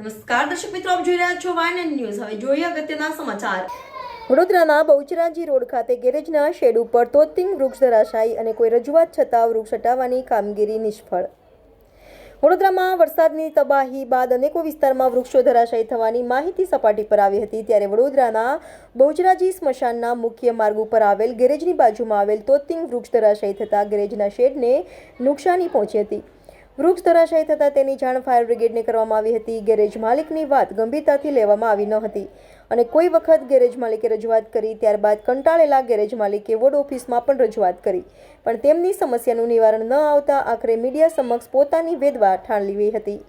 નમસ્કાર દર્શક મિત્રો, આપ જોઈ રહ્યા છો વાયન ન્યૂઝ। હવે જોઈએ અગત્યના સમાચાર। વડોદરાના બહુચરાજી રોડ ખાતે ગેરેજના શેડ ઉપર તોતિંગ વૃક્ષ ધરાશાયી અને કોઈ રજૂઆત છતાં વૃક્ષ હટાવવાની કામગીરી નિષ્ફળ। વડોદરામાં વરસાદની તબાહી બાદ અનેકો વિસ્તારમાં વૃક્ષો ધરાશાયી થવાની માહિતી સપાટી પર આવી હતી, ત્યારે વડોદરાના બહુચરાજી સ્મશાનના મુખ્ય માર્ગ ઉપર આવેલ ગેરેજની બાજુમાં આવેલ તોતિંગ વૃક્ષ ધરાશાયી થતાં ગેરેજના શેડને નુકસાની પહોંચી હતી। વૃક્ષ ધરાશાયી થતાં તેની જાણ ફાયર બ્રિગેડને કરવામાં આવી હતી। ગેરેજ માલિકની વાત ગંભીરતાથી લેવામાં આવી ન હતી અને કોઈ વખત ગેરેજ માલિકે રજૂઆત કરી, ત્યારબાદ કંટાળેલા ગેરેજ માલિકે વોર્ડ ઓફિસમાં પણ રજૂઆત કરી, પણ તેમની સમસ્યાનું નિવારણ ન આવતા આખરે મીડિયા સમક્ષ પોતાની વેદવા ઠાણ લીધી હતી।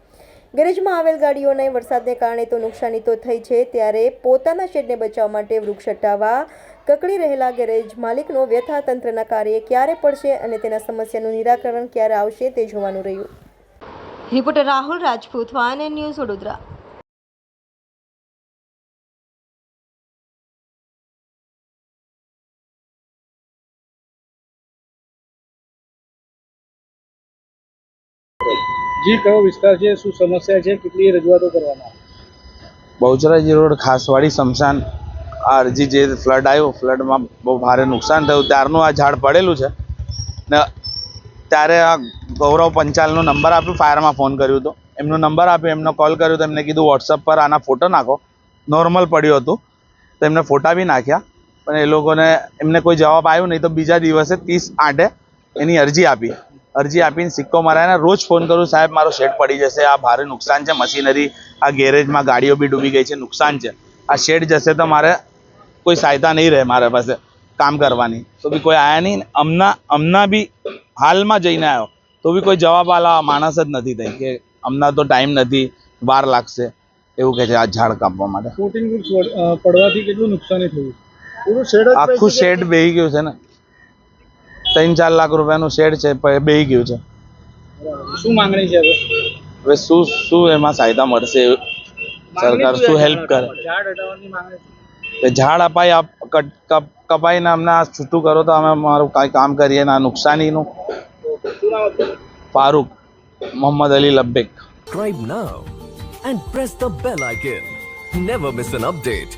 ગેરેજમાં આવેલ ગાડીઓને વરસાદને કારણે તો નુકસાની તો થઈ છે, ત્યારે પોતાના શેડને બચાવવા માટે વૃક્ષ હટાવવા કકડી રહેલા ગેરેજ માલિકનો વ્યથા તંત્રના કાર્ય ક્યારે પડશે અને તેના સમસ્યાનું નિરાકરણ ક્યારે આવશે તે જોવાનું રહ્યું। રિપોર્ટર રાહુલ રાજપૂત, વાયન ન્યૂઝ, વડોદરા। જી કયો વિસ્તાર છે, શું સમસ્યા છે, કેટલી રજૂઆતો કરવાના? બહુચરાજી રોડ ખાસવાડી સ્મશાન આ અરજી જે ફ્લડ આવ્યો, ફ્લડમાં બહુ ભારે નુકસાન થયું, ત્યારનું આ ઝાડ પડેલું છે ને ત્યારે આ ગૌરવ પંચાલનો નંબર આપ્યો, ફાયરમાં ફોન કર્યું હતો, એમનો નંબર આપ્યો, એમનો કોલ કર્યો તો એમને કીધું વોટ્સઅપ પર આના ફોટો નાખો। નોર્મલ પડ્યું હતું તો એમને ફોટા બી નાખ્યા, પણ એ લોકોને એમને કોઈ જવાબ આવ્યો નહીં, તો બીજા દિવસે 30/8 એની અરજી આપીને સિક્કો મરાઈને રોજ ફોન કરું, સાહેબ મારો શેડ પડી જશે, આ ભારે નુકસાન છે, મશીનરી આ ગેરેજમાં ગાડીઓ બી ડૂબી ગઈ છે, નુકસાન છે, આ શેડ જશે તો મારે કોઈ સહાયતા નહીં રહે મારા પાસે કામ કરવાની। તો બી કોઈ આવ્યા નહીં। હમણાં બી હાલમાં જઈને આવ્યો તો બી કોઈ જવાબ આલા માણસ જ નથી થઈ કે હમણાં તો ટાઈમ નથી, વાર લાગશે એવું કહે છે આ ઝાડ કાપવા માટે। પડવાથી કેટલું નુકસાની થયું? પૂરું શેડ આખું શેડ બેહી ગયું છે ને, 3-4 લાખ રૂપિયાનું શેડ છે, બેહી ગયું છે। શું માંગણી છે હવે શું એમાં સહાયતા મળશે, સરકાર શું હેલ્પ કરે? ઝાડ હટાવવાની માંગણી કે ઝાડ અપાઈ કપાઈને અમને આ છૂટું કરો તો અમે મારું કાંઈ કામ કરીએ ને આ નુકસાનીનું। Farooq Mohammad Ali લબ્બેક। Subscribe now and press the bell icon. Never miss an update.